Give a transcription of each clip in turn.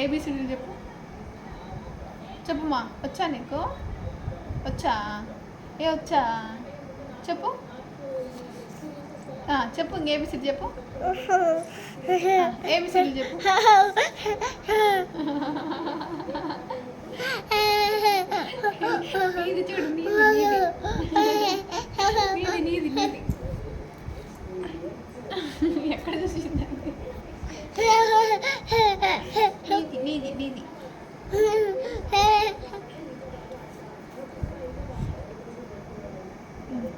ఏబిసిడీలు చెప్పు. చెప్పుమా. వచ్చా నీకు? వచ్చా? వచ్చా చెప్పు. చెప్పు. ఇంక ఏబిసిడి చెప్పు. ఏబిసిడీలు చెప్పు. నీది చూడు. నీది ఎక్కడ చూసింది? నీది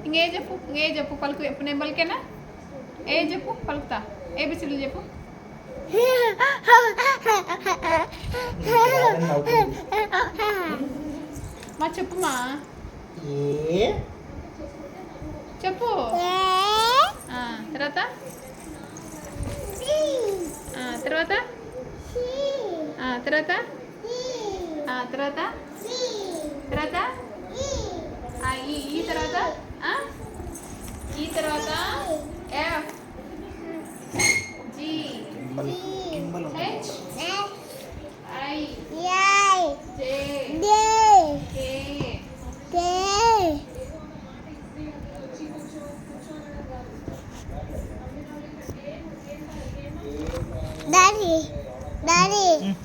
ఇంకే చెప్పు. పలుకు. ఎప్పుడు నేను పలికేనా? చెప్పు. పలుకుతా. ఏబిసిడీలు చెప్పు. మా చెప్పుమా. చెప్పు. తర్వాత తర్వాత తర్వాత తర్వాత తర్వాత ఈ తర్వాత ఈ తర్వాత F G H I J K Daddy.